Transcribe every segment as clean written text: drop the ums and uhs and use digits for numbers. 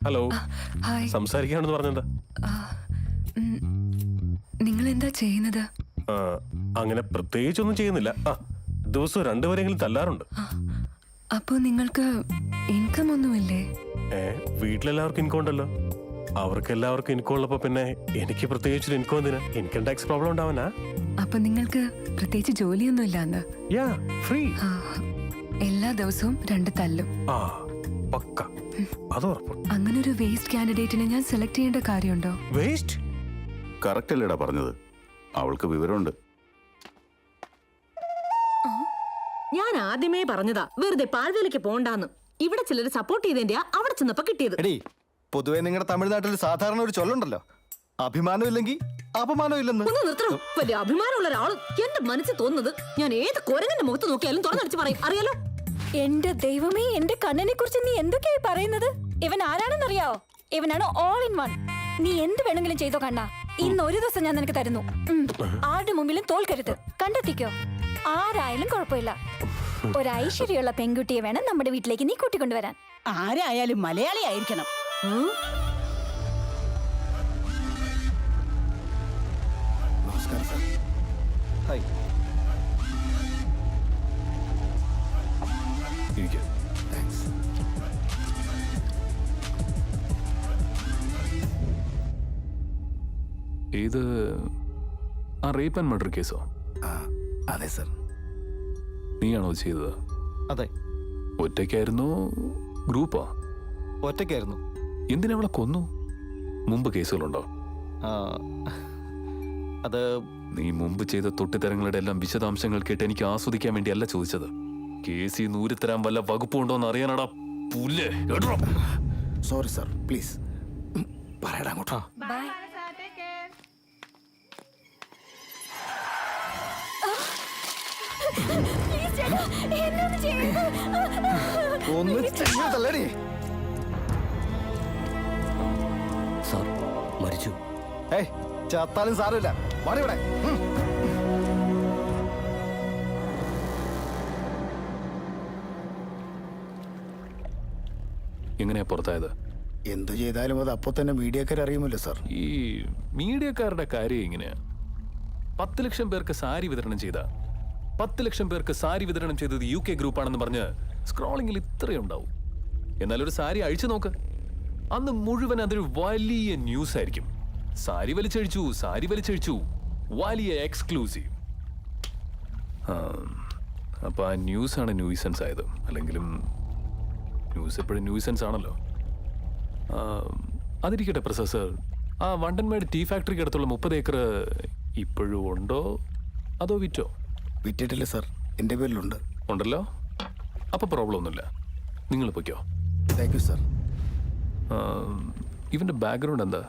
Hello. Hi. സംസാരിക്കാണെന്ന് പറഞ്ഞെന്താ? നിങ്ങൾ എന്താ ചെയ്യുന്നത്? അങ്ങനെ പ്രത്യേകിച്ചൊന്നും ചെയ്യുന്നില്ല. ദിവസം രണ്ടുപേരെങ്കിലും തല്ലാറുണ്ട്. അപ്പോ നിങ്ങൾക്ക് ഇൻകം ഒന്നുമില്ലേ? വീട്ടിലെല്ലാവർക്കും ഇൻകം ഉണ്ടല്ലോ. അവർക്കെല്ലാവർക്കും ഇൻകം ഉള്ളപ്പോ പിന്നെ എനിക്ക് പ്രത്യേകിച്ചൊരു ഇൻകം എന്തിനാ? ഇൻകം ടാക്സ് പ്രോബ്ലം ഉണ്ടാവാനാ? അപ്പൊ നിങ്ങൾക്ക് പ്രത്യേകിച്ച് ജോലിയൊന്നും ഇല്ലാന്ന്? ഫ്രീ. എല്ലാ ദിവസവും 2 തല്ലും. പക്ക. അത് ഉറപ്പ്. അങ്ങനെ ഒരു വേസ്റ്റ് കാൻഡിഡേറ്റിനെ ഞാൻ സെലക്ട് ചെയ്യേണ്ട കാര്യമുണ്ടോ? വേസ്റ്റ്? കറക്റ്റ് അല്ലേടാ പറഞ്ഞത്. അവൾക്ക് വിവരമുണ്ട്. ഞാൻ ആദ്യമേ പറഞ്ഞതാ വെറുതെ പാഴ്വേലയ്ക്ക് പോണ്ടാന്ന്. ഇവിടെ ചിലര് സപ്പോർട്ട് ചെയ്തതിന്റെയാ അവിടെ ചെന്നപ്പോ കിട്ടിയത്. പൊതുവെ നിങ്ങളുടെ തമിഴ്നാട്ടിൽ സാധാരണ ഒരു ചൊല്ലുണ്ടല്ലോ, അഭിമാനം ഇല്ലെങ്കിൽ അപമാനം ഇല്ലെന്ന്. ഒന്ന് നിർത്തണം. വലിയ അഭിമാനമുള്ള ഒരാള് എന്റെ മനസ്സിൽ തോന്നുന്നത് ഞാൻ ഏത് കുരങ്ങന്റെ മുഖത്ത് നോക്കിയാലും തുറന്നടിച്ച് പറയും. അറിയാലോ? എന്റെ ദൈവമേ, എന്റെ കണ്ണനെ കുറിച്ച് നീ എന്തൊക്കെയായി പറയുന്നത്? ഇവൻ ആരാണെന്നറിയാവോ? ഇവനാണ് ഓൾ ഇൻ വൺ. നീ എന്ത് വേണമെങ്കിലും ചെയ്തോ കണ്ണാ. ഇന്ന് ഒരു ദിവസം ഞാൻ നിനക്ക് തരുന്നു. ആരുടെ മുമ്പിലും തോൽക്കരുത്. കണ്ടെത്തിക്കോ. ആരായാലും കുഴപ്പമില്ല. ഒരു ഐശ്വര്യമുള്ള പെൺകുട്ടിയെ വേണം നമ്മുടെ വീട്ടിലേക്ക് നീ കൂട്ടിക്കൊണ്ടുവരാൻ. ആരായാലും മലയാളി ആയിരിക്കണം. നമസ്കാരം സാർ. ഹായ്. താങ്ക്സ്. ഇത് ആ റേപ്പ് ആൻഡ് മർഡർ കേസോ? അതെ സർ. നീയാണോ ചെയ്തത്? അതെ. ഒറ്റയ്ക്കായിരുന്നോ ഗ്രൂപ്പാ? ഒറ്റയ്ക്കായിരുന്നു. എന്തിനവളെ കൊന്നു? മുമ്പ് കേസുകളുണ്ടോ? അത് നീ മുമ്പ് ചെയ്ത തൊട്ടിത്തരങ്ങളുടെ എല്ലാം വിശദാംശങ്ങൾ കേട്ട് എനിക്ക് ആസ്വദിക്കാൻ വേണ്ടിയല്ല ചോദിച്ചത്. കേസിൽ നൂരിത്തരാൻ വല്ല വകുപ്പുണ്ടോന്ന് അറിയാനാടാ പുല്ലേ. സോറി സർ, പ്ലീസ് പറയടാ അങ്ങോട്ടാ. ഒന്ന് ചെയ്യതല്ലടി. സാർ മരിച്ചു. ചത്താലും സാരമില്ല. മാറിവിടെ. എങ്ങനെയാ പുറത്തായത്? എന്ത് ചെയ്താലും അത് അപ്പൊ തന്നെ മീഡിയക്കാർ അറിയുമല്ലോ സാർ. ഈ മീഡിയക്കാരുടെ കാര്യം ഇങ്ങനെയാ. 10 ലക്ഷം പേർക്ക് സാരി വിതരണം ചെയ്ത 10 ലക്ഷം പേർക്ക് സാരി വിതരണം ചെയ്തത് UK ഗ്രൂപ്പാണെന്ന് പറഞ്ഞ് സ്ക്രോളിംഗിൽ ഇത്രയുണ്ടാവും. എന്നാൽ ഒരു സാരി അഴിച്ചു നോക്ക്, അന്ന് മുഴുവൻ അതൊരു വലിയ ന്യൂസ് ആയിരിക്കും. സാരി വലിച്ചഴിച്ചു, വലിയ എക്സ്ക്ലൂസീവ്. അപ്പൊ ആ ന്യൂസാണ് ന്യൂസൻസ് ആയത്. അല്ലെങ്കിലും ന്യൂസ് എപ്പോഴും ന്യൂസൻസ് ആണല്ലോ. അതിരിക്കട്ടെ പ്രൊഫസർ, ആ വണ്ടൻമേട് ടീ ഫാക്ടറിക്ക് അടുത്തുള്ള 30 ഏക്കർ ഇപ്പോഴും ഉണ്ടോ അതോ വിറ്റോ? വിറ്റിട്ടില്ല സാർ, എൻ്റെ പേരിലുണ്ട്. ഉണ്ടല്ലോ. അപ്പൊ പ്രോബ്ലം ഒന്നുമില്ല, നിങ്ങൾ പൊയ്ക്കോ. Thank you sir. ഇവന്റെ ബാക്ക്ഗ്രൗണ്ട് എന്താ?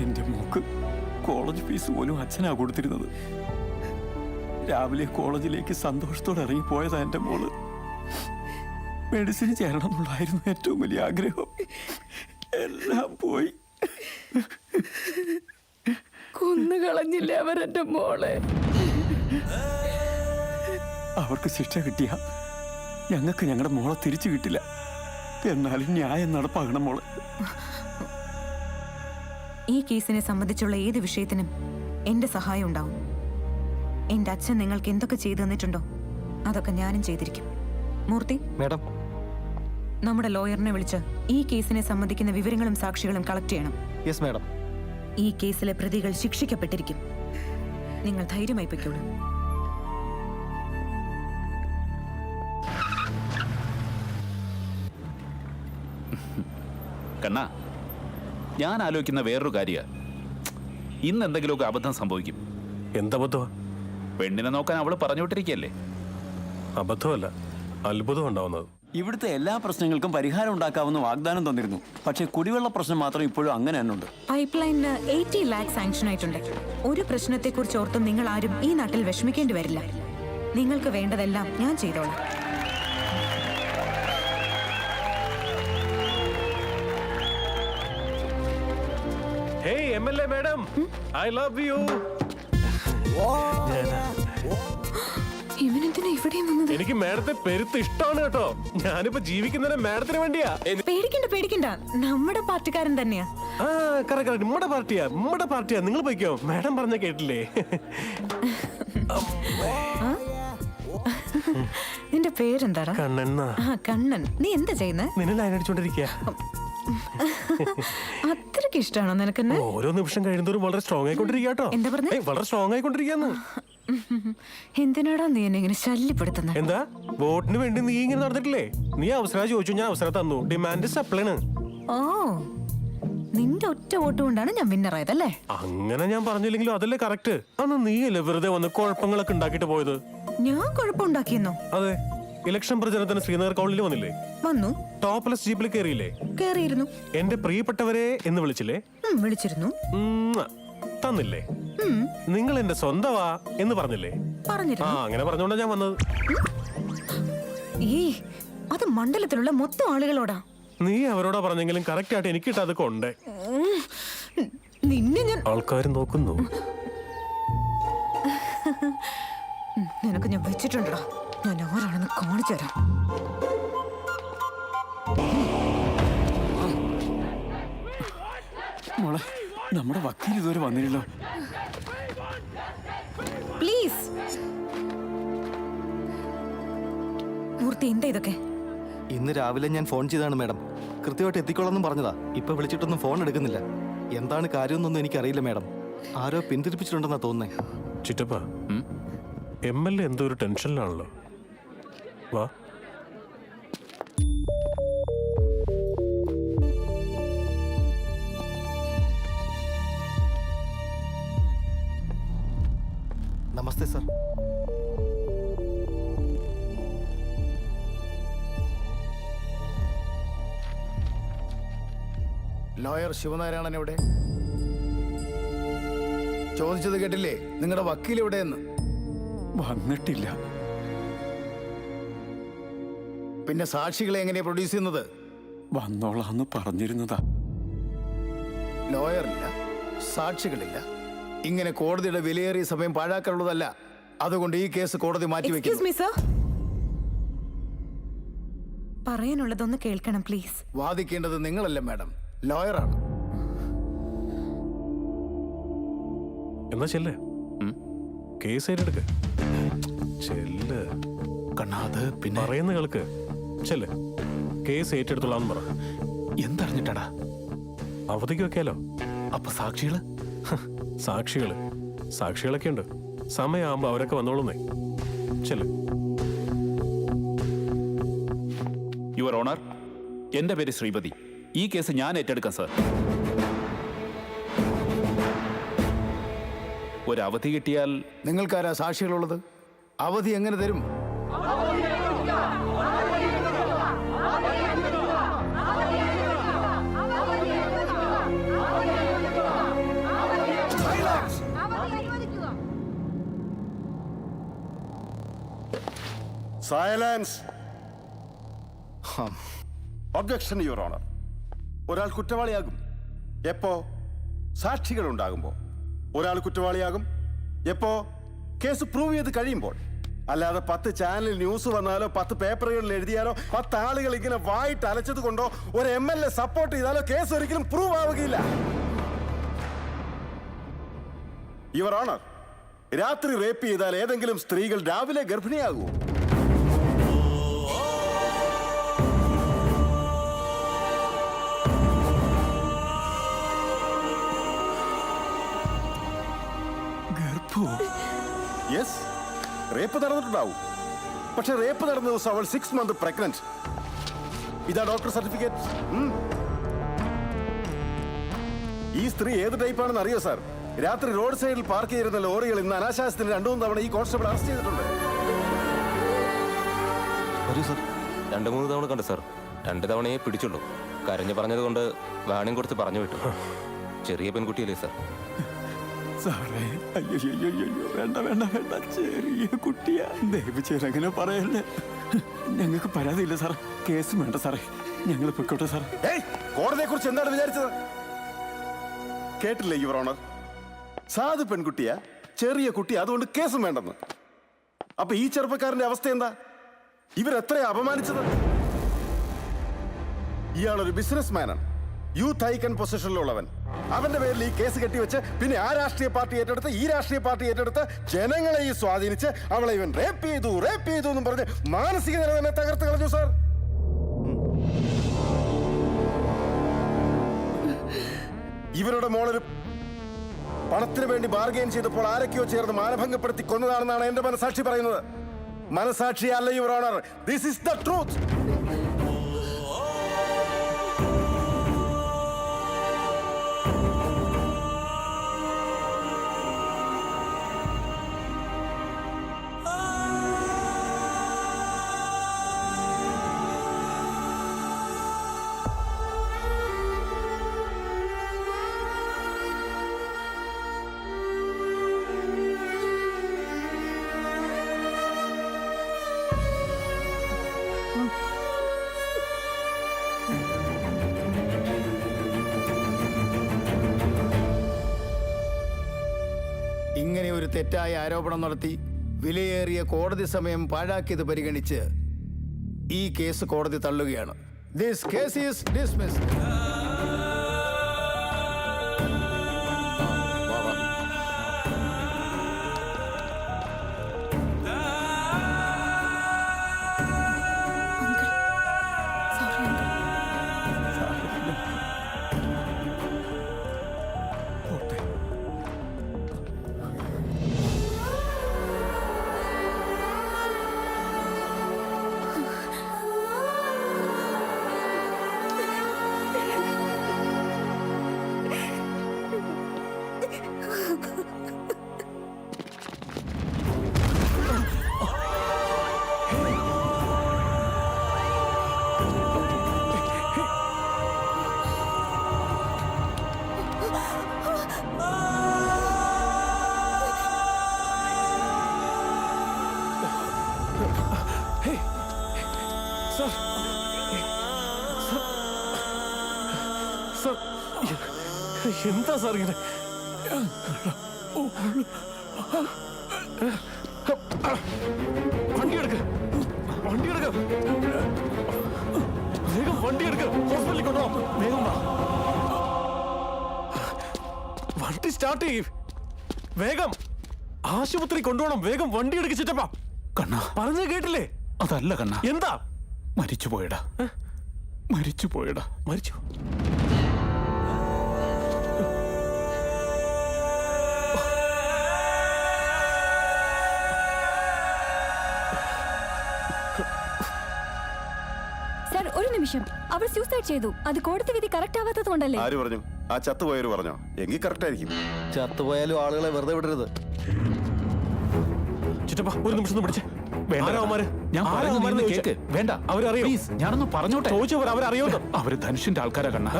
എൻ്റെ മോക്ക് കോളേജ് ഫീസ് പോലും അച്ഛനാ കൊടുത്തിരുന്നത്. രാവിലെ കോളേജിലേക്ക് സന്തോഷത്തോടെ ഇറങ്ങിപ്പോയതാ എൻ്റെ മോള്. മെഡിസിന് ചേരണം എന്നുള്ളായിരുന്നു ഏറ്റവും വലിയ ആഗ്രഹം. എല്ലാം പോയി. കൊന്നുകളഞ്ഞില്ലേ അവരെന്റെ മോളെ? അവർക്ക് ശിക്ഷ കിട്ടിയ ഞങ്ങൾക്ക് ഞങ്ങളുടെ മോളെ തിരിച്ചു കിട്ടില്ല. എന്നാലും ന്യായം നടപ്പാകണം മോളെ. ഈ കേസിനെ സംബന്ധിച്ചുള്ള ഏത് വിഷയത്തിനും എന്റെ സഹായം ഉണ്ടാവും. എന്റെ അച്ഛൻ നിങ്ങൾക്ക് എന്തൊക്കെ ചെയ്തു തന്നിട്ടുണ്ടോ അതൊക്കെ ഞാനും ചെയ്തിരിക്കും. മൂർത്തി മാഡം, നമ്മുടെ ലോയറിനെ വിളിച്ച് ഈ കേസിനെ സംബന്ധിക്കുന്ന വിവരങ്ങളും സാക്ഷികളും കളക്ട് ചെയ്യണം. Yes madam. ഈ കേസിലെ പ്രതികൾ ശിക്ഷിക്കപ്പെട്ടിരിക്കും. നിങ്ങൾ ധൈര്യമായി പൊയ്ക്കോളൂ. കണ്ണാ, ഞാൻ ആലോചിക്കുന്ന വേറൊരു കാര്യമാണ്. ഇന്ന് എന്തെങ്കിലുമൊക്കെ അബദ്ധം സംഭവിക്കും. എന്തബദ്ധമാ? പെണ്ണിനെ നോക്കാൻ അവള് പറഞ്ഞു വിട്ടിരിക്കല്ലേ. അബദ്ധമല്ല, അത്ഭുതം ഉണ്ടാവുന്നത്. ഇവിടുത്തെ എല്ലാ പ്രശ്നങ്ങൾക്കും പരിഹാരം ഉണ്ടാക്കാവുന്ന വാഗ്ദാനം തന്നിരുന്നു. പക്ഷേ കുടിവെള്ള പ്രശ്നം മാത്രം ഇപ്പോഴും അങ്ങനെ തന്നെ ഉണ്ട്. പൈപ്പ് ലൈനിന് 80 ലാഖ് സാങ്ഷൻ ആയിട്ടുണ്ട്. ഒരു പ്രശ്നത്തെക്കുറിച്ച് ഓർത്തും നിങ്ങൾ ആരും ഈ നാട്ടിൽ വിഷമിക്കേണ്ടി വരില്ല. നിങ്ങൾക്ക് വേണ്ടതെല്ലാം ഞാൻ ചെയ്തോളാം. Hey MLA madam, I love you. ഇവനെന്തിനാ ഇവിടെയും വന്നത്? എനിക്ക് മാഡത്തെ പെരുത്ത് ഇഷ്ടമാണ് കേട്ടോ. ഞാനിപ്പോ ജീവിക്കുന്നതിന് മാഡത്തിന് വേണ്ടിയാ. പേടിക്കണ്ട നമ്മുടെ പാർട്ടിക്കാരൻ തന്നെയാ. ആ കറക്റ്റ്, നമ്മുടെ പാർട്ടിയാ. നിങ്ങൾ പോയിക്കോ, മാഡം പറഞ്ഞ കേട്ടില്ലേ? നിന്റെ പേരെന്താടാ? കണ്ണെണ്ണ. ആ കണ്ണൻ. നീ എന്താ ചെയ്യുന്നേ? നിന്നെ ലൈൻ അടിച്ചോണ്ടിരിക്കുക. അത്രക്ക് ഇഷ്ടമാണോ നിനക്കെന്നെ? ഓരോ നിമിഷം കഴിയുന്നതോറും വളരെ സ്ട്രോങ് ആയിക്കൊണ്ടിരിക്കുക കേട്ടോ. എന്താ പറഞ്ഞേ? വളരെ സ്ട്രോങ് ആയിക്കൊണ്ടിരിക്കുന്നു. എന്തിനാടാ നീ എന്നെ ഇങ്ങനെ ശല്യപ്പെടുത്തുന്നത്? എന്താ വോട്ടിന് വേണ്ടി നീ ഇങ്ങനെ നടന്നിട്ടില്ലേ? നീ അവസരം ചോദിച്ചു, ഞാൻ അവസരം തന്നു. ഡിമാൻഡ് സപ്ലൈണ്. ഓ, നിന്റെ ഒറ്റ വോട്ട് കൊണ്ടാണ് ഞാൻ വിന്നറായതല്ലേ? അങ്ങനെ ഞാൻ പറഞ്ഞില്ലെങ്കിലും അതല്ലേ കറക്റ്റ്. അന്ന് നീയല്ലേ വെറുതെ വന്ന് കുഴപ്പങ്ങളൊക്കെ ഉണ്ടാക്കിട്ട് പോയത്? ഞാൻ കുഴപ്പമുണ്ടാക്കിയെന്നോ? അതെ, ഇലക്ഷൻ പ്രചരണത്തിന് ശ്രീനഗർ കോളനിയിൽ വന്നില്ലേ? വന്നു. ടോപ്ലെസ് ജീപ്പിൽ കയറിയില്ലേ? കേറിയിരുന്നു. എന്റെ പ്രിയപ്പെട്ടവരെ എന്ന് വിളിച്ചില്ലേ? വിളിച്ചിരുന്നു. തന്നില്ലേ? നിങ്ങൾ എന്റെ സ്വന്തമാ എന്ന് പറഞ്ഞില്ലേ? പറഞ്ഞിരുന്നു. അങ്ങനെ പറഞ്ഞോണ്ടാ ഞാൻ വന്നത്. ഈ അത് മണ്ഡലത്തിലുള്ള മൊത്തം ആളുകളോടാ. നീ അവരോടാ പറഞ്ഞെങ്കിലും കറക്റ്റ് ആയിട്ട് എനിക്ക് അത് കൊണ്ടേ. നിന്നെ ഞാൻ ആൾക്കാർ നോക്കുന്നു. നിനക്ക് ഞാൻ വെച്ചിട്ടുണ്ടോ? ഞാൻ ആരാണെന്ന് കാണിച്ചു തരാം. മോളെ, നമ്മുടെ വക്കീൽ ഇതുവരെ വന്നില്ലല്ലോ. പ്ലീസ് മൂർത്തി, എന്താ ഇതൊക്കെ? ഇന്ന് രാവിലെ ഞാൻ ഫോൺ ചെയ്താണ് മാഡം. കൃത്യമായിട്ട് എത്തിക്കോളാന്നും പറഞ്ഞതാ. ഇപ്പൊ വിളിച്ചിട്ടൊന്നും ഫോൺ എടുക്കുന്നില്ല. എന്താണ് കാര്യമെന്നൊന്നും എനിക്കറിയില്ല മാഡം. ആരോ പിന്തിരിപ്പിച്ചിട്ടുണ്ടെന്നാ തോന്നുന്നേ. ചിറ്റപ്പ, MLA എന്തോ ഒരു ടെൻഷനിലാണല്ലോ. വാ. നമസ്തേ സർ. ലോയർ ശിവനാരായണൻ എവിടെ? ചോദിച്ചത് കേട്ടില്ലേ? നിങ്ങളുടെ വക്കീൽ എവിടെയെന്ന്? വന്നിട്ടില്ല. പിന്നെ സാക്ഷികളെ എങ്ങനെയാ പ്രൊഡ്യൂസ് ചെയ്യുന്നത്? വന്നോളാന്ന് പറഞ്ഞിരുന്നതാ. ലോയറില്ല, സാക്ഷികളില്ല. ഇങ്ങനെ കോടതിയുടെ വിലയേറിയ സമയം പാഴാക്കാനുള്ളതല്ല. അതുകൊണ്ട് ഈ കേസ് കോടതി മാറ്റിവെക്കും. Excuse me, sir. പറയാനുള്ളതൊന്ന് കേൾക്കണം പ്ലീസ്. വാദിക്കേണ്ടത് നിങ്ങളല്ല മാഡം, ലോയറാണ്. എന്നാ ചെല്ലേ, കേസ് ഏറ്റെടുക്ക. ചെല്ല്. കണ്ണാത് പിന്നെ പറയുന്ന കേൾക്ക്. ചെല്ല്, കേസ് ഏറ്റെടുത്തോളാന്ന് പറ. എന്തറിഞ്ഞിട്ടാടാ? അവധിക്ക് വെക്കാലോ. അപ്പൊ സാക്ഷികള്? സാക്ഷികളൊക്കെ ഉണ്ട്. സമയമാകുമ്പോ അവരൊക്കെ വന്നോളുന്നേ. ചെല്ല്. യുവർ ഓണർ, എന്റെ പേര് ശ്രീപതി. ഈ കേസ് ഞാൻ ഏറ്റെടുക്കാം സർ. ഒരു അവധി കിട്ടിയാൽ. നിങ്ങൾക്കാരാ സാക്ഷികളുള്ളത്? അവധി എങ്ങനെ തരും? സൈലൻസ്. Objection your honour. ഒരാൾ കുറ്റവാളിയാകും എപ്പോ? സാക്ഷികൾ ഉണ്ടാകുമ്പോൾ. ഒരാൾ കുറ്റവാളിയാകും എപ്പോ? കേസ് പ്രൂവ് ചെയ്ത് കഴിയുമ്പോൾ. അല്ലാതെ 10 ചാനലിൽ ന്യൂസ് വന്നാലോ 10 പേപ്പറുകളിൽ എഴുതിയാലോ 10 ആളുകൾ ഇങ്ങനെ വായിട്ട് അലച്ചത് കൊണ്ടോ ഒരു MLA സപ്പോർട്ട് ചെയ്താലോ കേസ് ഒരിക്കലും പ്രൂവ് ആവുകയില്ല. യുവർ ഓണർ, രാത്രി റേപ്പ് ചെയ്താൽ ഏതെങ്കിലും സ്ത്രീകൾ രാവിലെ ഗർഭിണിയാകുമോ? Yes, rape നടന്നിട്ടുണ്ടാവും. പക്ഷെ റേപ്പ് നടന്ന ദിവസം അവൾ 6 months പ്രഗ്നന്റ്. ഇതാ ഡോക്ടർ സർട്ടിഫിക്കറ്റ്. ഈ സ്ത്രീ ഏത് ടൈപ്പാണെന്ന് അറിയോ സാർ? രാത്രി റോഡ് സൈഡിൽ പാർക്ക് ചെയ്തിരുന്ന ലോറികൾ ഇന്ന് അനാശാസ്യത്തിന് 2-3 തവണ ഈ കോൺസ്റ്റബിൾ അറസ്റ്റ് ചെയ്തിട്ടുണ്ട്. 2-3 തവണ കണ്ടു സാർ. 2 തവണയെ പിടിച്ചുള്ളൂ. കരഞ്ഞു പറഞ്ഞത് കൊണ്ട് വാണിംഗ് കൊടുത്ത് പറഞ്ഞു വിട്ടു. ചെറിയ പെൺകുട്ടിയല്ലേ സാർ? സാറേ, അയ്യോ, വേണ്ട, ചെറിയ കുട്ടിയാ. ദയവ് ചെയ്ത് അങ്ങനെ പറയല്ലേ. ഞങ്ങൾക്ക് പരാതിയില്ല സാർ. കേസ് വേണ്ട സാറേ. ഞങ്ങൾ പൊയ്ക്കോട്ടെ സാർ. കോടതിയെ കുറിച്ച് എന്താണ് വിചാരിച്ചത്? കേട്ടില്ലേ യുവർ ഓണർ? സാധു പെൺകുട്ടിയാ, ചെറിയ കുട്ടി, അതുകൊണ്ട് കേസും വേണ്ടെന്ന്. അപ്പൊ ഈ ചെറുപ്പക്കാരന്റെ അവസ്ഥ എന്താ? ഇവരെത്രയാ അപമാനിച്ചത്? ഇയാളൊരു ബിസിനസ് മാനാണ്, യൂത്ത് ഐക്കൺ പൊസിഷനിലുള്ളവൻ. അവന്റെ പേരിൽ ഈ കേസ് കെട്ടിവെച്ച് പിന്നെ ആ രാഷ്ട്രീയ പാർട്ടി ഏറ്റെടുത്ത് ഈ രാഷ്ട്രീയ പാർട്ടി ഏറ്റെടുത്ത് ജനങ്ങളെ ഈ സ്വാധീനിച്ച് അവളെ ഇവൻ റേപ്പ് ചെയ്തു എന്നും പറഞ്ഞ് മാനസിക നില തന്നെ തകർത്ത് കളഞ്ഞു സാർ. ഇവരുടെ മോളൊരു പണത്തിന് വേണ്ടി ബാർഗെയിൻ ചെയ്തപ്പോൾ ആരൊക്കെയോ ചേർന്ന് മാനഭംഗപ്പെടുത്തി കൊന്നതാണെന്നാണ് എന്റെ മനസാക്ഷി പറയുന്നത്. മനസാക്ഷിയല്ല your honour, this is the truth. ഇങ്ങനെ ഒരു തെറ്റായ ആരോപണം നടത്തി വിലയേറിയ കോടതി സമയം പാഴാക്കിയത് പരിഗണിച്ച് ഈ കേസ് കോടതി തള്ളുകയാണ്. This case is dismissed. എന്താ സാർ ഇങ്ങനെ? വണ്ടിയെടുക്ക, വേഗം വണ്ടിയെടുക്ക, ഹോസ്പിറ്റലിൽ കൊണ്ടുപോകാം. വേഗം വാ, വണ്ടി സ്റ്റാർട്ട് ചെയ്യും. വേഗം ആശുപത്രി കൊണ്ടുപോകണം. വേഗം വണ്ടി എടുക്ക ചിറ്റപ്പ. കണ്ണ പറഞ്ഞത് കേട്ടില്ലേ? അതല്ല കണ്ണ, എന്താ? മരിച്ചുപോയടാ. മരിച്ചു? സാർ ഒരു നിമിഷം, അവർ സൂസൈഡ് ചെയ്തു. അത് കോടതി വിധി കറക്റ്റ് ആവാത്തത് കൊണ്ടല്ലേ? ആര് പറഞ്ഞു? ആ ചത്തുപോയവര് പറഞ്ഞോ? എങ്കിൽ കറക്റ്റ് ആയിരിക്കും. ചത്തുപോയാലും ആളുകളെ വെറുതെ വിടരുത്. ചിറ്റപ്പ ഒരു നിമിഷം പിടിച്ചേ. ഞാനൊന്ന് പറഞ്ഞോട്ടെ. അവരറിയോ? അവര് ധനുഷിന്റെ ആൾക്കാരാ കണ്ണ,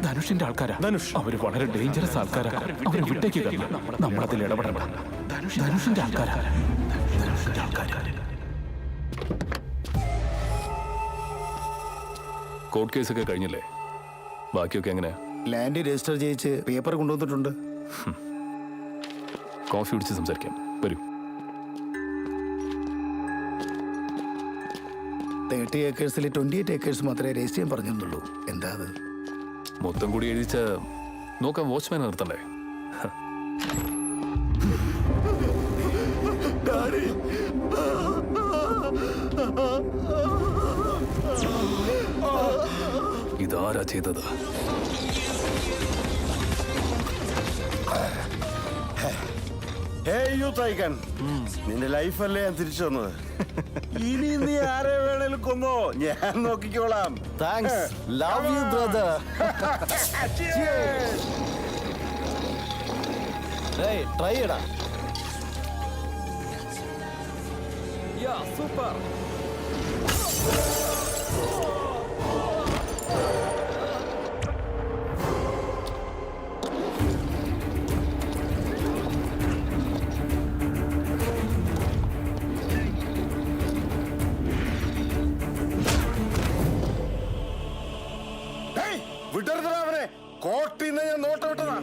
ധനുഷിന്റെ ആൾക്കാരാ. അവര് വളരെ ഡേഞ്ചറസ് ആൾക്കാരാ. അവര് വിട്ടേക്ക് കണ്ണ, നമ്മളതിൽ ഇടപെടണ്ട. ധനുഷിന്റെ ആൾക്കാരാ. കോർട്ട് കേസൊക്കെ കഴിഞ്ഞില്ലേ? ബാക്കിയൊക്കെ എങ്ങനെയാ? ലാൻഡ് രജിസ്റ്റർ ചെയ്യിച്ച് പേപ്പർ കൊണ്ടുവന്നിട്ടുണ്ട്. കോഫി കുടിച്ച് സംസാരിക്കാം, വരൂ. 30 ഏക്കേഴ്സിൽ 28 ഏക്കേഴ്സ് മാത്രമേ രജിസ്റ്റർ ചെയ്യാൻ പറഞ്ഞിരുന്നുള്ളൂ. എന്താ അത്? മൊത്തം കൂടി എഴുതിച്ച നോക്കാൻ വാച്ച്മാൻ നിർത്തണ്ടേ? ഇതാരാ ചെയ്തത്? നിന്റെ ലൈഫല്ലേ ഞാൻ തിരിച്ചു വന്നത്. ഇനി നീ ആരെ വേണേലും കൊന്നോ, ഞാൻ നോക്കിക്കോളാം. Thanks, love you brother. Try ചെയ്യടാ. സൂപ്പർ. വിടരുതടാ അവനെ. കോട്ടിന്ന് ഞാൻ നോട്ടം വിട്ടതാ.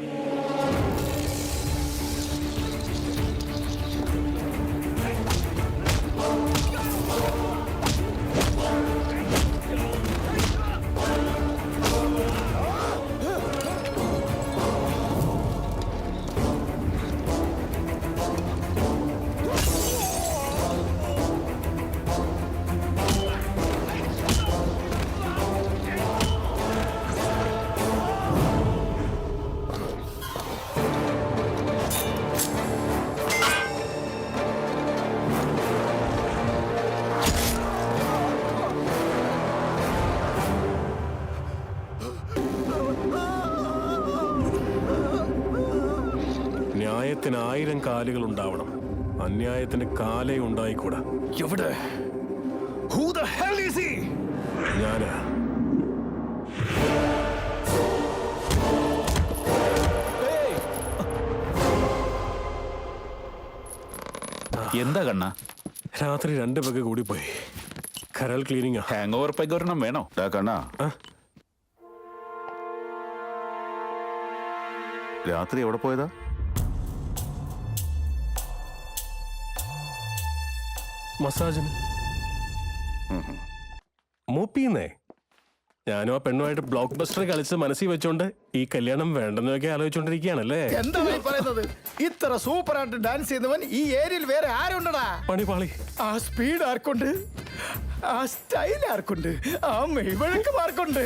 ന്യായത്തിന് 1000 കാലുകൾ ഉണ്ടാവണം, അന്യായത്തിന് കാലേ ഉണ്ടായിക്കൂടാ. എവിടെ? Who the hell is he? ഞാനാ. എന്താ കണ്ണ? രാത്രി 2 പെഗ് കൂടി പോയി. കരൾ ക്ലീനിങ്. ഹാങ് ഓവർ പെഗ് ഒരെണ്ണം വേണോ? കണ്ണാ, രാത്രി എവിടെ പോയതാ? മസാജിന്. മൂപ്പിന്നേ. ഞാനും ആ പെണ്ണുമായിട്ട് ബ്ലോക്ക് ബസ്റ്റർ കളിച്ച് മനസ്സിൽ വെച്ചോണ്ട് ഈ കല്യാണം വേണ്ടെന്നൊക്കെ ആലോചിച്ചോണ്ടിരിക്കുകയാണല്ലേ. എന്താ ഈ പറയുന്നത്? ഇത്ര സൂപ്പർ ആയിട്ട് ഡാൻസ് ചെയ്യുന്നവൻ ഈ ഏരിയയിൽ വേറെ ആരുണ്ടടാ? പണിപാളി. ആ സ്പീഡ് ആർക്കുണ്ട്, ആ സ്റ്റൈൽ ആർക്കുണ്ട്, ആ മെയ്വഴക്കം ആർക്കുണ്ട്?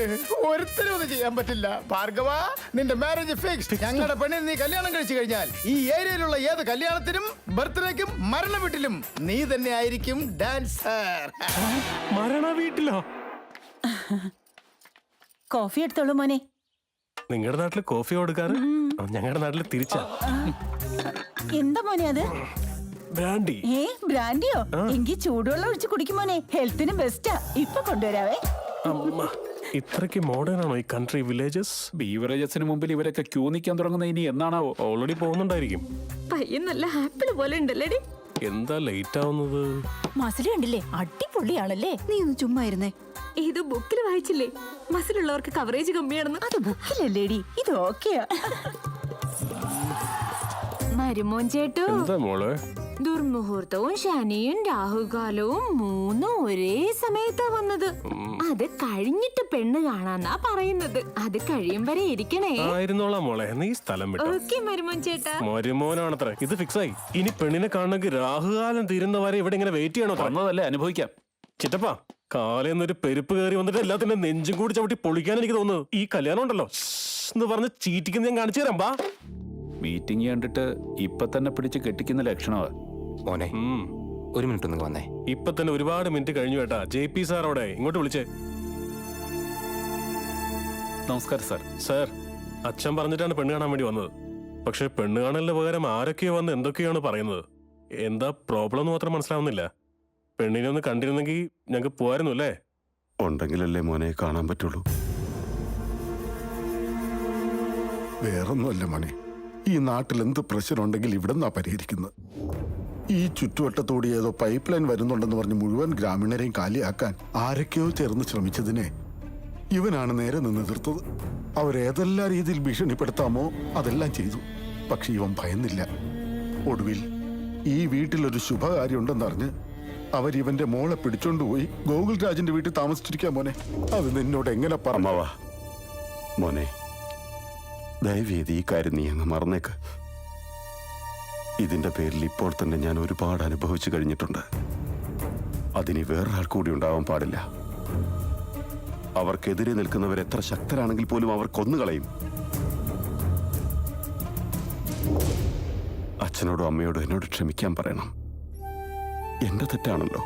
ഒരുത്തരും ഇത് ചെയ്യാൻ പറ്റില്ല. ഭാർഗവ, നിന്റെ മാരേജ് ഫിക്സ്ഡ്. ഞങ്ങളുടെ പെണ്ണിന് നീ കല്യാണം കഴിച്ചു കഴിഞ്ഞാൽ ഈ ഏരിയയിലുള്ള ഏത് കല്യാണത്തിനും ബർത്ത്ഡേക്കും മരണ വീട്ടിലും നീ തന്നെ ആയിരിക്കും ഡാൻസർ. മരണ വീട്ടിലോ? കോഫി എടുത്തോളൂ മോനെ. നിങ്ങളുടെ നാട്ടില് കോഫി കൊടുക്കാറ്, ഞങ്ങളുടെ നാട്ടില് തിരിച്ചാ. എന്താ മോനെ അത്? ബ്രാൻഡി. ബ്രാൻഡിയോ? എങ്കിൽ ചൂടുവെള്ളം ഒഴിച്ച് കുടിക്കും മോനെ, ഹെൽത്തിന് ബെസ്റ്റാ. ഇപ്പൊ കൊണ്ടുവരാവേ. അമ്മ, ഇത്രയ്ക്ക് മോഡേൺ ആണോ ഈ കൺട്രി വില്ലേജസ്? ബീവറേജസിന് മുമ്പിൽ ഇവരൊക്കെ ക്യൂ നിൽക്കാൻ തുടങ്ങുന്ന ഇനി എന്നാണാവോ? ഓൾറെഡി പോകുന്നുണ്ടായിരിക്കും. പയ്യൻ നല്ല ആപ്പിൾ പോലെ ഉണ്ടല്ലേ? എന്താ ലേറ്റ് ആവുന്നത്? മസിൽ കണ്ടില്ലേ? അടിപൊളിയാണല്ലേ? നീ ഒന്ന് ചുമ്മാ ഇരുന്നേ. ഇത് ബുക്കിൽ വായിച്ചില്ലേ? മസിലുള്ളവർക്ക് കവറേജ് കമ്മിയാണെന്ന്. അത് ബുക്കിലല്ലേടി, ഇത് ഓക്കെയാ. മരുമോൻ ചേട്ടോ, എന്താ മോളെ? ദുർമുഹൂർത്തവും ശനിയും രാഹുകാലവും 3 ഒരേ സമയത്താ വന്നത്. അത് കഴിഞ്ഞിട്ട് പെണ്ണ് കാണാന്നാ പറയുന്നത്. അത് കഴിയും വരെ ഇരിക്കണേ. ആയിരുന്നോളാം മോളെ, നീ സ്ഥലം വിട്ടോ. ഓക്കെ മരുമോൻ ചേട്ടാ. മരുമോനാണത്ര. ഇത് ഫിക്സ് ആയി. ഇനി പെണ്ണിനെ കാണണമെങ്കിൽ രാഹുകാലം തീരുന്നവരെ ഇവിടെ ഇങ്ങനെ വെയിറ്റ് ചെയ്യണോ? വന്നതല്ലേ, അനുഭവിക്കാം. ചിറ്റപ്പാ, കാലേന്നൊരു പെരുപ്പ് കയറി വന്നിട്ട് എല്ലാത്തിന്റെ നെഞ്ചും കൂടി ചവിട്ടി പൊളിക്കാൻ എനിക്ക് തോന്നുന്നു. ഈ കല്യാണം ഉണ്ടല്ലോ എന്ന് പറഞ്ഞ് ചീറ്റിക്കുന്ന ഞാൻ കാണിച്ചു തരാം. ബാ. മീറ്റിംഗ് കണ്ടിട്ട് ഇപ്പൊ തന്നെ പിടിച്ച് കെട്ടിക്കുന്ന ലക്ഷണമാ. മോനെ, ഒരു മിനിറ്റ് നിങ്ങൾ വന്നേ. ഇപ്പൊ തന്നെ ഒരുപാട് മിനിറ്റ് കഴിഞ്ഞു കേട്ടാ. JP സാറോടെ ഇങ്ങോട്ട് വിളിച്ചേ. നമസ്കാരം സാർ. സാർ, അച്ഛൻ പറഞ്ഞിട്ടാണ് പെണ്ണ് കാണാൻ വേണ്ടി വന്നത്. പക്ഷെ പെണ്ണ് കാണലിന് പകരം ആരൊക്കെയോ വന്ന് എന്തൊക്കെയാണ് പറയുന്നത്. എന്താ പ്രോബ്ലം എന്ന് മാത്രം മനസ്സിലാവുന്നില്ല. പെണ്ണിനെ ഒന്ന് കണ്ടിരുന്നെങ്കിൽ ഞങ്ങൾക്ക് പോവായിരുന്നു അല്ലേ? ഉണ്ടെങ്കിലല്ലേ മോനെ കാണാൻ പറ്റുള്ളൂ. വേറൊന്നുമല്ല മോനെ, ഈ നാട്ടിൽ എന്ത് പ്രശ്നമുണ്ടെങ്കിൽ ഇവിടെ നിന്നാ പരിഹരിക്കുന്നത്. ഈ ചുറ്റുവട്ടത്തോടെ ഏതോ പൈപ്പ് ലൈൻ വരുന്നുണ്ടെന്ന് പറഞ്ഞ് മുഴുവൻ ഗ്രാമീണരെയും കാലിയാക്കാൻ ആരൊക്കെയോ ചേർന്ന് ശ്രമിച്ചതിനെ ഇവനാണ് നേരെ നിന്ന് എതിർത്തത്. അവരേതെല്ലാം രീതിയിൽ ഭീഷണിപ്പെടുത്താമോ അതെല്ലാം ചെയ്തു. പക്ഷെ ഇവൻ ഭയന്നില്ല. ഒടുവിൽ ഈ വീട്ടിലൊരു ശുഭകാര്യം ഉണ്ടെന്നറിഞ്ഞ് അവരിവന്റെ മോളെ പിടിച്ചോണ്ടുപോയി ഗോകുൽ രാജിന്റെ വീട്ടിൽ താമസിച്ചിരിക്കാൻ മോനെ. അത് നിന്നോട് എങ്ങനെ പറഞ്ഞാവാ? മോനെ, ദയവേദി ഈ കാര്യം നീ അങ്ങ് മറന്നേക്ക്. ഇതിന്റെ പേരിൽ ഇപ്പോൾ തന്നെ ഞാൻ ഒരുപാട് അനുഭവിച്ചു കഴിഞ്ഞിട്ടുണ്ട്. അതിന് വേറൊരാൾ കൂടി ഉണ്ടാവാൻ പാടില്ല. അവർക്കെതിരെ നിൽക്കുന്നവർ എത്ര ശക്തരാണെങ്കിൽ പോലും അവർ കൊന്നുകളയും. അച്ഛനോടും അമ്മയോടും എന്നോട് ക്ഷമിക്കാൻ പറയണം. എന്റെ തെറ്റാണല്ലോ.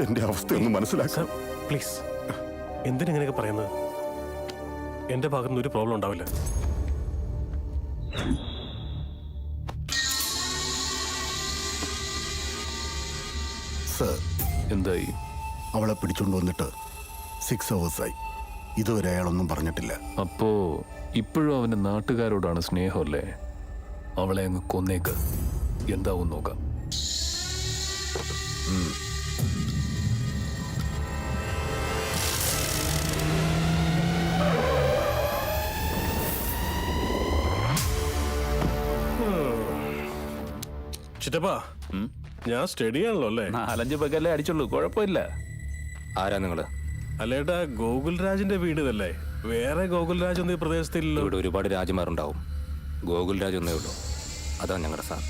എന്റെ അവസ്ഥയൊന്നും മനസ്സിലാക്കാം പ്ലീസ്. എന്തിനെങ്ങനെയൊക്കെ പറയുന്നത്? എന്റെ ഭാഗത്തുനിന്ന് ഒരു പ്രോബ്ലം ഉണ്ടാവില്ല. സർ, എന്തായി? അവളെ പിടിച്ചോണ്ട് വന്നിട്ട് 6 hours ആയി. ഇതുവരെ അയാളൊന്നും പറഞ്ഞിട്ടില്ല. അപ്പോ ഇപ്പോഴും അവന്റെ നാട്ടുകാരോടാണ് സ്നേഹമല്ലേ? അവളെ അങ്ങ് കൊന്നേക്ക്. എന്താവും നോക്കാം. ചിറ്റപ്പാ, ഞാൻ സ്റ്റഡി ആണല്ലോ അല്ലേ? 4-5 പെഗല്ലേ അടിച്ചുള്ളൂ, കുഴപ്പമില്ല. ആരാ നിങ്ങള്? അല്ലേട്ടാ, ഗോകുൽ രാജിന്റെ വീട് ഇതല്ലേ? വേറെ ഗോകുൽ രാജ് ഒന്നും ഈ പ്രദേശത്തില്ലല്ലോ. ഇവിടെ ഒരുപാട് രാജുമാരുണ്ടാവും. ഗോകുൽ രാജ് ഒന്നേ ഉള്ളൂ. അതാണ് ഞങ്ങളുടെ സാർ.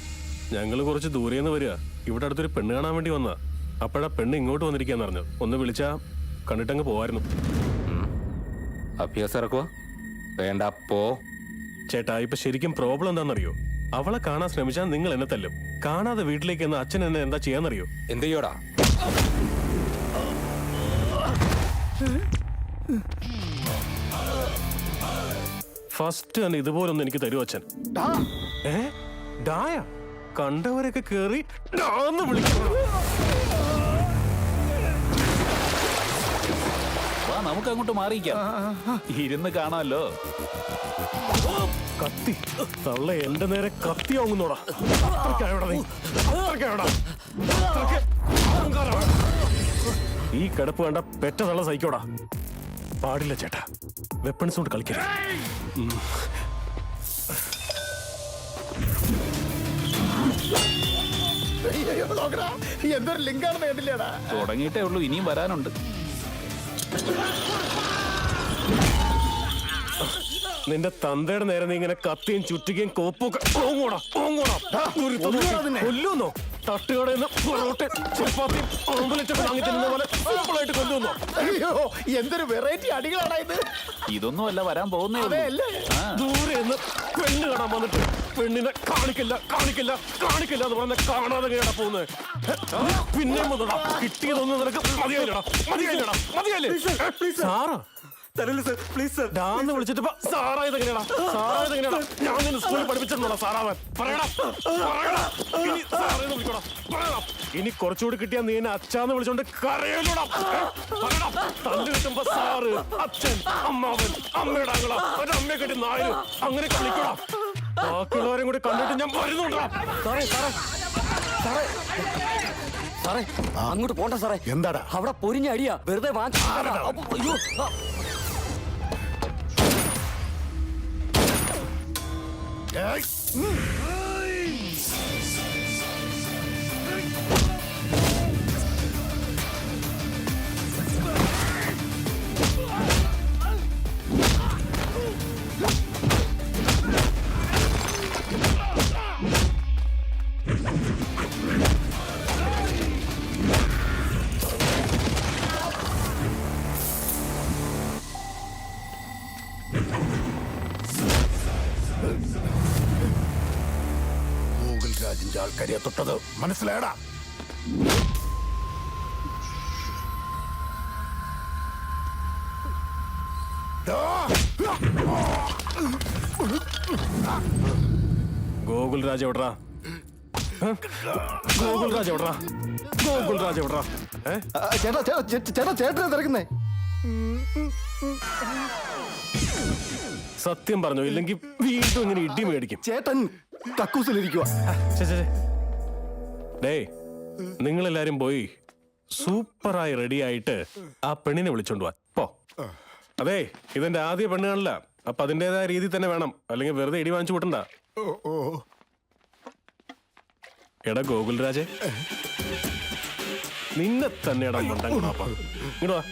ഞങ്ങൾ കുറച്ച് ദൂരേന്ന് വരിക. ഇവിടെ അടുത്തൊരു പെണ്ണ് കാണാൻ വേണ്ടി വന്നാ. അപ്പോഴാ പെണ്ണ് ഇങ്ങോട്ട് വന്നിരിക്കാന്ന് പറഞ്ഞു. ഒന്ന് വിളിച്ചാ കണ്ടിട്ടങ്ങ് പോവായിരുന്നു. അഭ്യാസം ഇറക്കുക വേണ്ട. പോ. ചേട്ടാ, ഇപ്പൊ ശരിക്കും പ്രോബ്ലം എന്താണെന്നറിയോ? അവളെ കാണാൻ ശ്രമിച്ചാൽ നിങ്ങൾ എന്നെ തല്ലും. കാണാതെ വീട്ടിലേക്ക് എന്ന അച്ഛൻ എന്നെ എന്താ ചെയ്യാന്നറിയോ? എന്ത് ചെയ്യോടാ? ഫസ്റ്റ് തന്നെ ഇതുപോലൊന്നും എനിക്ക് തരുമോ അച്ഛൻ? ഏ ഡായ കണ്ടവരൊക്കെ കേറി ഡാന്ന് വിളിക്കുന്നു. വാ നമുക്ക് അങ്ങോട്ട് മാറിയിക്കാം, ഇരുന്ന് കാണാമല്ലോ. കത്തി തള്ള എന്റെ നേരെ കത്തി വാങ്ങുന്നോടാ. അത്രയ്ക്കായോടാ നീ? അത്രയ്ക്കായോടാ? ഈ കിടപ്പ് കണ്ട പെറ്റ തള്ള സഹിക്കോടാ. പാടില്ല ചേട്ടാ, വെപ്പൺസ് കൊണ്ട് കളിക്കരുത്. എന്തൊരു ലിങ്കാണെന്ന് കേട്ടില്ലേടാ? തുടങ്ങിയിട്ടേ ഉള്ളൂ, ഇനിയും വരാനുണ്ട്. നിന്റെ തന്തയുടെ നേരെ നീ ഇങ്ങനെ കത്തിയും ചുറ്റുകയും കോപ്പൊക്കെ കൊല്ലുന്നോ? തട്ടുകടയിൽ പൊറോട്ട ചപ്പാത്തിയും ഓംലെറ്റൊക്കെ വാങ്ങി തരുന്ന പോലെ സിമ്പിളായിട്ട് കൊല്ലുന്നോ? അയ്യോ, എന്തൊരു വെറൈറ്റി അടികളാണ് ഇത്. ഇതൊന്നും അല്ല വരാൻ പോകുന്നേ ഉള്ളൂ. ദൂരെ നിന്ന് പെണ്ണ് കാണാൻ വന്നിട്ട് പെണ്ണിനെ കാണിക്കില്ല കാണിക്കില്ല കാണിക്കില്ല എന്ന് പറഞ്ഞ കാണാതെ കേടാ പോകുന്നത്. പിന്നെ മുതലാ കിട്ടിയതൊന്നും നിനക്ക് മതിയായില്ലടാ, മതിയായില്ലടാ, മതിയായില്ലേ? സാറാ ഡാന്ന് വിളിച്ചിട്ട് സാറായതെങ്ങനെയാടാ? സാറായതെങ്ങനെയാടാ? ഞാൻ നിന്നെ സ്കൂളിൽ പഠിപ്പിച്ചിട്ടുണ്ടോ സാറാവൻ? പറയടാ, ഇനി സാറേന്ന് വിളിക്കോടാ, പറയടാ. ഇനി കുറച്ചുകൂടി കിട്ടിയാ നീ എന്നെ അച്ഛാന്ന് വിളിച്ചോണ്ട് കരയല്ലോടാ. പറയടാ, തല്ല് കിട്ടുമ്പോ സാറ്, അച്ഛൻ, അമ്മാവൻ, അമ്മയുടെ ആങ്ങള, ഒരു അമ്മയെ കെട്ടി നായര്, അങ്ങനെ കളിക്കോടാ. ബാക്കിയുള്ളവരെയും കൂടി കണ്ടിട്ട് ഞാൻ വരുന്നുണ്ടാ. സാറേ സാറേ സാറേ സാറേ അങ്ങോട്ട് പോണ്ട സാറേ. എന്താടാ അവിടെ പൊരിഞ്ഞ അടിയാ, വെറുതെ വാങ്ങി. അയ്യോ രാജിന്റെ ആൾക്കാരെ തൊട്ടത് മനസ്സിലായടാ? ഗോകുൽ രാജ എവിടാ? ഗോകുൽ രാജ എവിടാ? ഗോകുൽ രാജ എവിടാ? ചേട്ടാ ചേട്ടാ ചേട്ടനെ തിരക്കുന്നേ. സത്യം പറഞ്ഞു, ഇല്ലെങ്കിൽ വീണ്ടും ഇങ്ങനെ ഇടി മേടിക്കും. ചേട്ടൻ കക്കൂസിലിരിക്കുക. ഡേ, നിങ്ങളെല്ലാരും പോയി സൂപ്പറായി റെഡി ആയിട്ട് ആ പെണ്ണിനെ വിളിച്ചോണ്ട് വാ. പോ. അതെ, ഇതെന്റെ ആദ്യ പെണ്ണ് കാണില്ല, അപ്പൊ അതിന്റേതായ രീതി തന്നെ വേണം, അല്ലെങ്കിൽ വെറുതെ ഇടി വാങ്ങിച്ചു കൂട്ടണ്ട. എടാ ഗോകുൽ രാജേ, നിന്നെ തന്നെയാടാ മണ്ടങ്ങണാപ്പ. ഇങ്ങോട്ട് വാ.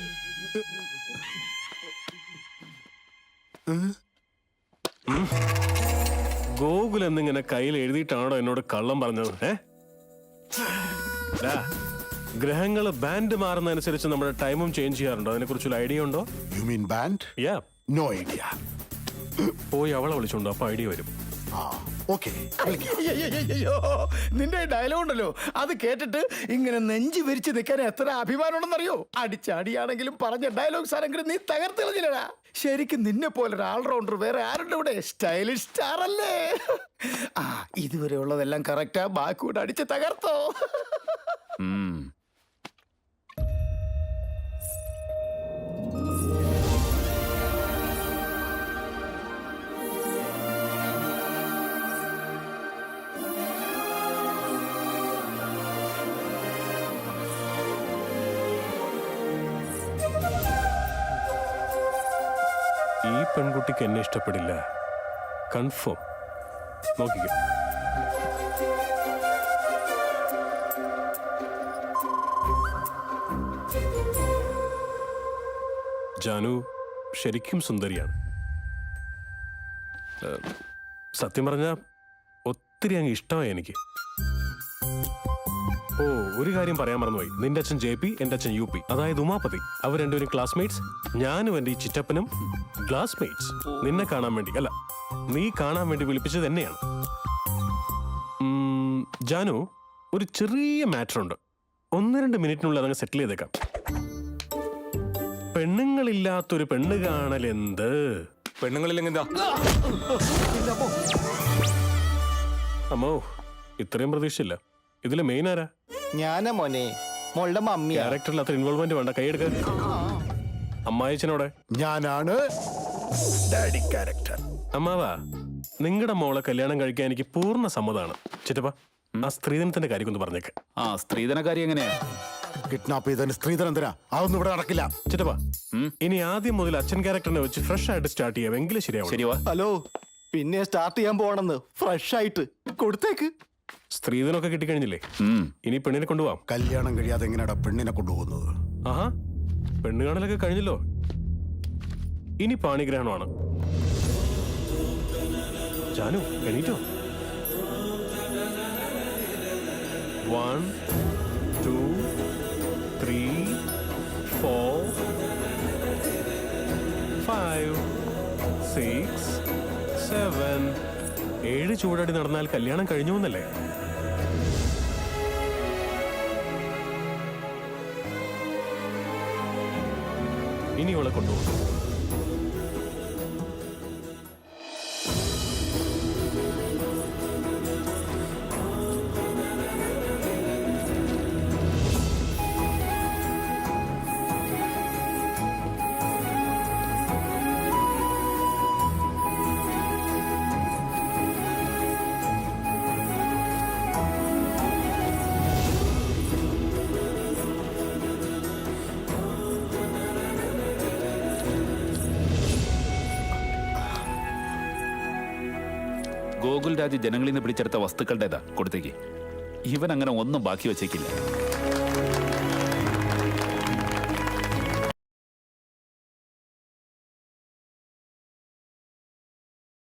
ഗോകുൽ എന്നിങ്ങനെ കയ്യിൽ എഴുതിയിട്ടാണോ എന്നോട് കള്ളം പറഞ്ഞത്? ഗ്രഹങ്ങള് ബാൻഡ് മാറുന്നതനുസരിച്ച് നമ്മുടെ ടൈമും ചേഞ്ച് ചെയ്യാറുണ്ടോ? അതിനെ കുറിച്ചുള്ള ഐഡിയ ഉണ്ടോ? You mean band? Yeah. No idea. പോയി അവളെ വിളിച്ചോണ്ടോ, അപ്പൊ ഐഡിയ വരും. അയ്യോ, നിന്റെ ഡയലോഗ് ഉണ്ടല്ലോ, അത് കേട്ടിട്ട് ഇങ്ങനെ നെഞ്ചു വിരിച്ച് നിൽക്കാൻ എത്ര അഭിമാനം ഉണ്ടെന്നറിയോ? അടിച്ചാടിയാണെങ്കിലും പറഞ്ഞ ഡയലോഗ്സ് ആണെങ്കിലും നീ തകർത്ത് കളഞ്ഞില്ലടാ. ശരിക്കും നിന്നെ പോലെ ഒരു ഓൾറൗണ്ടർ വേറെ ആരുടെ ഇവിടെ? സ്റ്റൈലിഷ് സ്റ്റാർ അല്ലേ? ആ, ഇതുവരെ ഉള്ളതെല്ലാം കറക്റ്റാ, ബാക്കൂടെ അടിച്ച് തകർത്തോ. ഈ പെൺകുട്ടിക്ക് എന്നെ ഇഷ്ടപ്പെടില്ല, കൺഫേം. നോക്കിക്കോ. ജാനു ശരിക്കും സുന്ദരിയാണ്. സത്യം പറഞ്ഞ ഒത്തിരി അങ്ങ് ഇഷ്ടമായി എനിക്ക്. ഓ, ഒരു കാര്യം പറയാൻ മറന്നുപോയി. നിന്റെ അച്ഛൻ JP, എന്റെ അച്ഛൻ UP, അതായത് ഉമാപതി. അവർ രണ്ടുപേരും ക്ലാസ്മേറ്റ്സ്. ഞാനും എന്റെ ഈ ചിറ്റപ്പനും ക്ലാസ്മേറ്റ്സ്. നിന്നെ കാണാൻ വേണ്ടി അല്ല, നീ കാണാൻ വേണ്ടി വിളിപ്പിച്ചത് തന്നെയാണ്. ജാനു, ഒരു ചെറിയ മാറ്റർ ഉണ്ട്. 1-2 മിനിറ്റിനുള്ളിൽ അതങ്ങ് സെറ്റിൽ ചെയ്തേക്കാം. പെണ്ണുങ്ങളില്ലാത്തൊരു പെണ്ണ് കാണൽ എന്ത്? പെണ്ണുങ്ങളില്ലെങ്കിൽ എന്താ? അമ്മോ ഇത്രയും പ്രതീക്ഷയില്ല. ഇതിലെ മെയിൻ ആരാ? ഞാനാ മോനെ, മോളുടെ മമ്മി. ക്യാരക്ടറിൽ അത്ര ഇൻവോൾവ്മെന്റ് വേണ്ട. കൈയെടുക്ക. അമ്മായിച്ചനോടെ? ഞാനാണ് ഡാഡി ക്യാരക്ടർ. അമ്മാവാ, നിങ്ങളുടെ മോളെ കല്യാണം കഴിക്കാൻ എനിക്ക് പൂർണ്ണ സമ്മതമാണ്. ചിറ്റപ്പ, ആ സ്ത്രീധനത്തിന്റെ കാര്യം ഒന്ന് പറഞ്ഞേക്ക്. ആ സ്ത്രീധന കാര്യം എങ്ങനെയാ? കിഡ്നാപ്പ് ചെയ്തതിന് സ്ത്രീധനം തരാ, അതൊന്നും ഇവിടെ നടക്കില്ല. ചിറ്റപ്പ, ഇനി ആദ്യം മുതൽ അച്ഛൻ ക്യാരക്ടറിനെ വെച്ച് ഫ്രഷ് ആയിട്ട് സ്റ്റാർട്ട് ചെയ്യാം, എങ്കിലും ശരിയാവും. ശരിവാ. ഹലോ, പിന്നെ സ്റ്റാർട്ട് ചെയ്യാൻ പോണെന്ന് ഫ്രഷ് ആയിട്ട് കൊടുത്തേക്ക്. സ്ത്രീധനമൊക്കെ കിട്ടിക്കഴിഞ്ഞില്ലേ? ഇനി പെണ്ണിനെ കൊണ്ടുപോവാം. കല്യാണം കഴിയാതെ എങ്ങനെയാടാ പെണ്ണിനെ കൊണ്ടുപോകുന്നത്? ആഹാ, പെണ്ണ് കാണലൊക്കെ കഴിഞ്ഞല്ലോ. ഇനി പാണിഗ്രഹണമാണ്. ജാനു, എണീറ്റോ? 1 2 3 4 5 6 7 7 ചൂടടി നടന്നാൽ കല്യാണം കഴിഞ്ഞു എന്നല്ലേ? ഇനി അവളെ കൊണ്ടുപോകും. ഗോകുൽ രാജ് ജനങ്ങളിൽ നിന്ന് പിടിച്ചെടുത്ത വസ്തുക്കളുടേതാ കൊടുത്തേക്ക്. ഇവൻ അങ്ങനെ ഒന്നും ബാക്കി വെച്ചേക്കില്ല.